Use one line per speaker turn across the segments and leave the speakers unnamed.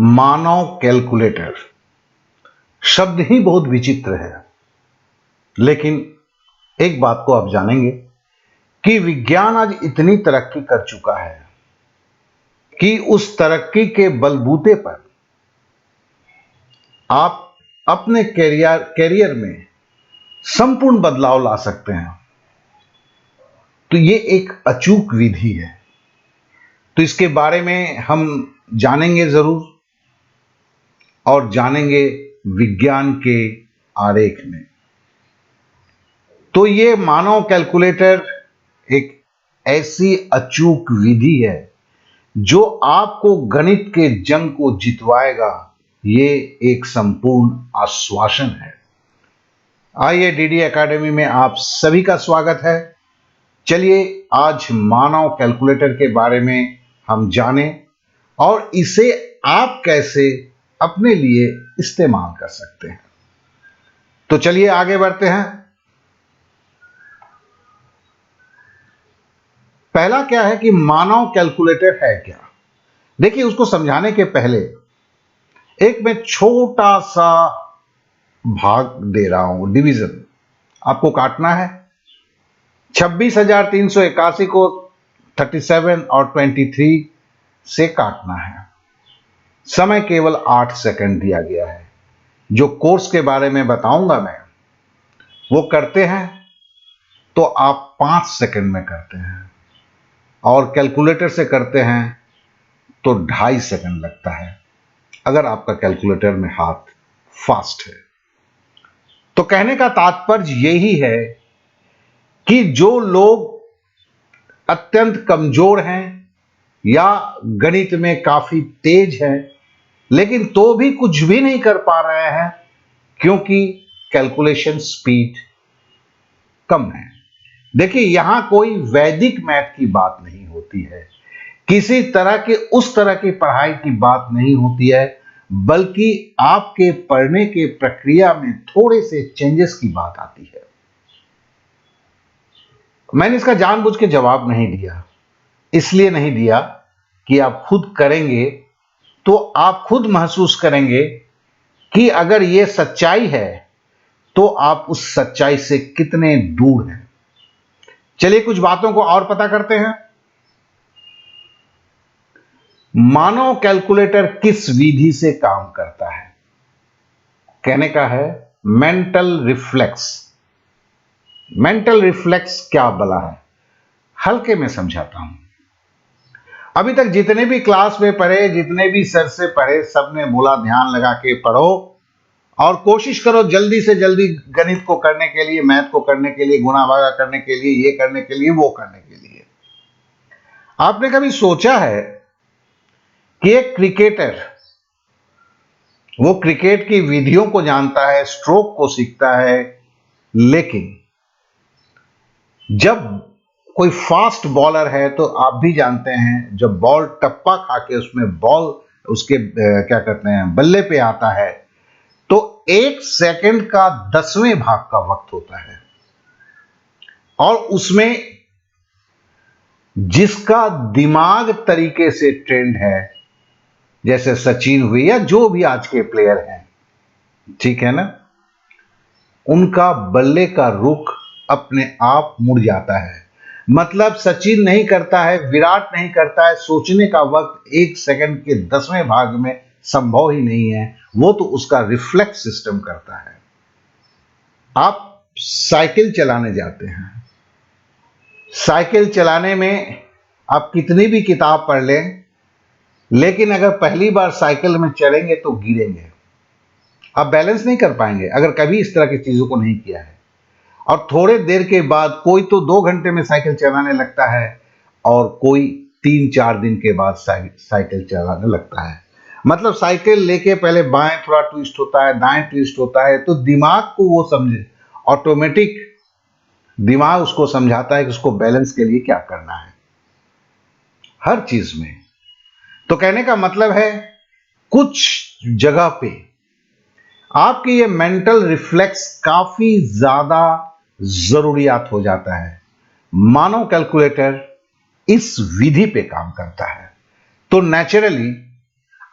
मानव calculator शब्द ही बहुत विचित्र है, लेकिन एक बात को आप जानेंगे कि विज्ञान आज इतनी तरक्की कर चुका है कि उस तरक्की के बलबूते पर आप अपने कैरियर में संपूर्ण बदलाव ला सकते हैं। तो ये एक अचूक विधि है, तो इसके बारे में हम जानेंगे जरूर और जानेंगे विज्ञान के आरेख में। तो ये मानव कैलकुलेटर एक ऐसी अचूक विधि है जो आपको गणित के जंग को जितवाएगा। ये एक संपूर्ण आश्वासन है। आइए, डीडी एकेडमी में आप सभी का स्वागत है। चलिए आज मानव कैलकुलेटर के बारे में हम जानें और इसे आप कैसे अपने लिए इस्तेमाल कर सकते हैं। तो चलिए आगे बढ़ते हैं। पहला क्या है कि मानव कैलकुलेटर है क्या। देखिए, उसको समझाने के पहले एक मैं छोटा सा भाग दे रहा हूं, डिवीजन आपको काटना है। 26,381 को 37 और 23 से काटना है। समय केवल 8 सेकंड दिया गया है। जो कोर्स के बारे में बताऊंगा मैं, वो करते हैं तो आप 5 सेकंड में करते हैं और कैलकुलेटर से करते हैं तो 2.5 सेकंड लगता है, अगर आपका कैलकुलेटर में हाथ फास्ट है। तो कहने का तात्पर्य यही है कि जो लोग अत्यंत कमजोर हैं या गणित में काफी तेज हैं लेकिन तो भी कुछ भी नहीं कर पा रहे हैं क्योंकि कैलकुलेशन स्पीड कम है। देखिए, यहां कोई वैदिक मैथ की बात नहीं होती है, किसी तरह के उस तरह की पढ़ाई की बात नहीं होती है, बल्कि आपके पढ़ने के प्रक्रिया में थोड़े से चेंजेस की बात आती है। मैंने इसका जानबूझ के जवाब नहीं दिया, इसलिए नहीं दिया कि आप खुद करेंगे तो आप खुद महसूस करेंगे कि अगर यह सच्चाई है तो आप उस सच्चाई से कितने दूर हैं। चलिए कुछ बातों को और पता करते हैं। मानव कैलकुलेटर किस विधि से काम करता है। कहने का है मेंटल रिफ्लेक्स। मेंटल रिफ्लेक्स क्या भला है, हल्के में समझाता हूं। अभी तक जितने भी क्लास में पढ़े, जितने भी सर से पढ़े, सबने बोला ध्यान लगा के पढ़ो और कोशिश करो जल्दी से जल्दी गणित को करने के लिए, मैथ को करने के लिए, गुणा भागा करने के लिए, ये करने के लिए, वो करने के लिए। आपने कभी सोचा है कि एक क्रिकेटर वो क्रिकेट की विधियों को जानता है, स्ट्रोक को सीखता है, लेकिन जब कोई फास्ट बॉलर है तो आप भी जानते हैं, जब बॉल टप्पा खा के उसमें बॉल उसके क्या कहते हैं बल्ले पे आता है तो 1 सेकंड का 10वें भाग का वक्त होता है और उसमें जिसका दिमाग तरीके से ट्रेंड है, जैसे सचिन हुए या जो भी आज के प्लेयर हैं, ठीक है ना, उनका बल्ले का रुख अपने आप मुड़ जाता है। मतलब सचिन नहीं करता है, विराट नहीं करता है, सोचने का वक्त 1 सेकंड के 10वें भाग में संभव ही नहीं है, वो तो उसका रिफ्लेक्स सिस्टम करता है। आप साइकिल चलाने जाते हैं, साइकिल चलाने में आप कितनी भी किताब पढ़ लें, लेकिन अगर पहली बार साइकिल में चढ़ेंगे तो गिरेंगे, आप बैलेंस नहीं कर पाएंगे अगर कभी इस तरह की चीजों को नहीं किया है। और थोड़े देर के बाद कोई तो 2 घंटे में साइकिल चलाने लगता है और कोई 3-4 दिन के बाद साइकिल चलाने लगता है। मतलब साइकिल लेके पहले बाएं थोड़ा ट्विस्ट होता है, दाएं ट्विस्ट होता है, तो दिमाग को वो समझे, ऑटोमेटिक दिमाग उसको समझाता है कि उसको बैलेंस के लिए क्या करना है हर चीज में। तो कहने का मतलब है कुछ जगह पे आपकी ये मेंटल रिफ्लेक्स काफी ज्यादा जरूरियात हो जाता है। मानव कैलकुलेटर इस विधि पे काम करता है। तो नेचुरली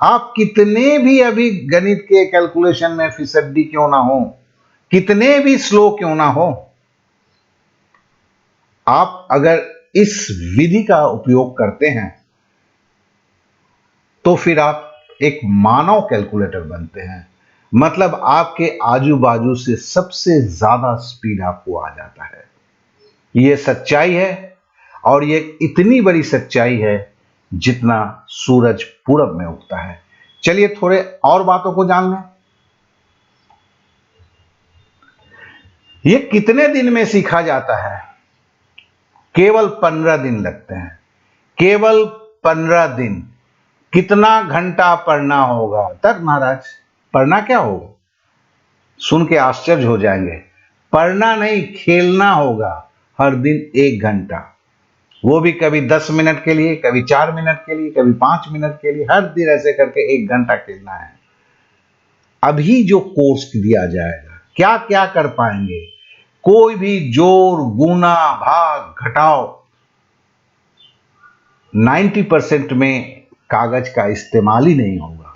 आप कितने भी अभी गणित के कैलकुलेशन में फिसड्डी क्यों ना हो, कितने भी स्लो क्यों ना हो, आप अगर इस विधि का उपयोग करते हैं तो फिर आप एक मानव कैलकुलेटर बनते हैं। मतलब आपके आजू बाजू से सबसे ज्यादा स्पीड आपको आ जाता है। यह सच्चाई है, और ये इतनी बड़ी सच्चाई है जितना सूरज पूरब में उगता है। चलिए थोड़े और बातों को जान लें। यह कितने दिन में सीखा जाता है? केवल 15 दिन लगते हैं। केवल 15 दिन। कितना घंटा पढ़ना होगा? तक महाराज, पढ़ना क्या होगा? सुन के आश्चर्य हो जाएंगे। पढ़ना नहीं, खेलना होगा। हर दिन 1 घंटा, वो भी कभी 10 मिनट के लिए, कभी 4 मिनट के लिए, कभी 5 मिनट के लिए, हर दिन ऐसे करके 1 घंटा खेलना है। अभी जो कोर्स दिया जाएगा, क्या क्या कर पाएंगे? कोई भी जोड़, गुना, भाग, घटाव, 90% में कागज का इस्तेमाल ही नहीं होगा।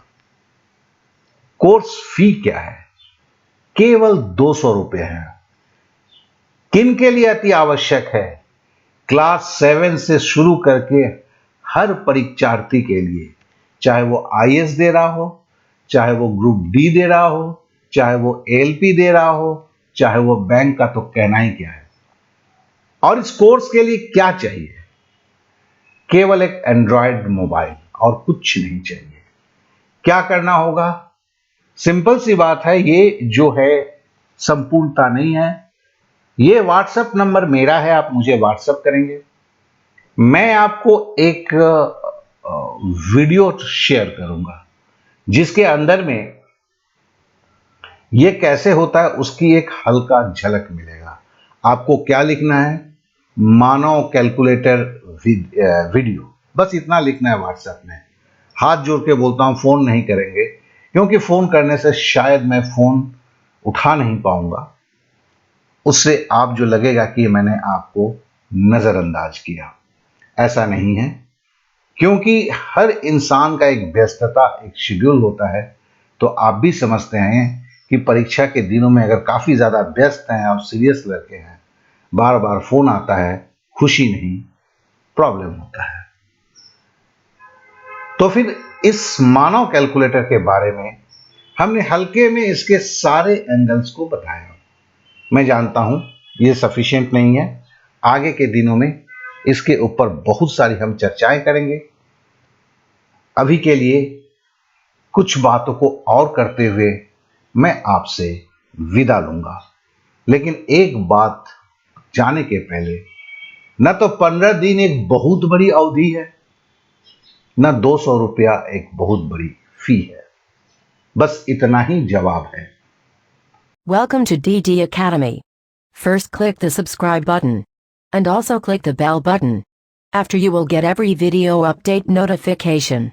कोर्स फी क्या है? केवल 200 रुपए है। किन के लिए अति आवश्यक है? क्लास 7 से शुरू करके हर परीक्षार्थी के लिए, चाहे वो आईएएस दे रहा हो, चाहे वो ग्रुप डी दे रहा हो, चाहे वो एलपी दे रहा हो, चाहे वो बैंक का तो कहना ही क्या है। और इस कोर्स के लिए क्या चाहिए? केवल एक एंड्रॉयड मोबाइल, और कुछ नहीं चाहिए। क्या करना होगा? सिंपल सी बात है, ये जो है संपूर्णता नहीं है। ये व्हाट्सएप नंबर मेरा है, आप मुझे व्हाट्सएप करेंगे। मैं आपको एक वीडियो शेयर करूंगा जिसके अंदर में ये कैसे होता है उसकी एक हल्का झलक मिलेगा। आपको क्या लिखना है? मानव कैलकुलेटर वीडियो, बस इतना लिखना है व्हाट्सएप में। हाथ जोड़ के बोलता हूं, फोन नहीं करेंगे, क्योंकि फोन करने से शायद मैं फोन उठा नहीं पाऊंगा। उससे आप जो लगेगा कि मैंने आपको नजरअंदाज किया, ऐसा नहीं है। क्योंकि हर इंसान का एक व्यस्तता, एक शेड्यूल होता है। तो आप भी समझते हैं कि परीक्षा के दिनों में अगर काफी ज्यादा व्यस्त हैं और सीरियस लड़के हैं, बार बार फोन आता है, खुशी नहीं, प्रॉब्लम होता है। तो फिर इस मानव कैलकुलेटर के बारे में हमने हल्के में इसके सारे एंगल्स को बताया। मैं जानता हूं ये सफिशिएंट नहीं है। आगे के दिनों में इसके ऊपर बहुत सारी हम चर्चाएं करेंगे। अभी के लिए कुछ बातों को और करते हुए मैं आपसे विदा लूंगा। लेकिन एक बात जाने के पहले, न तो 15 दिन एक बहुत बड़ी अवधि है, न 200 रुपया एक बहुत बड़ी फी है। बस इतना ही जवाब है।
Welcome to DD Academy. First click the subscribe button. And also click the bell button. After you will get every video update notification.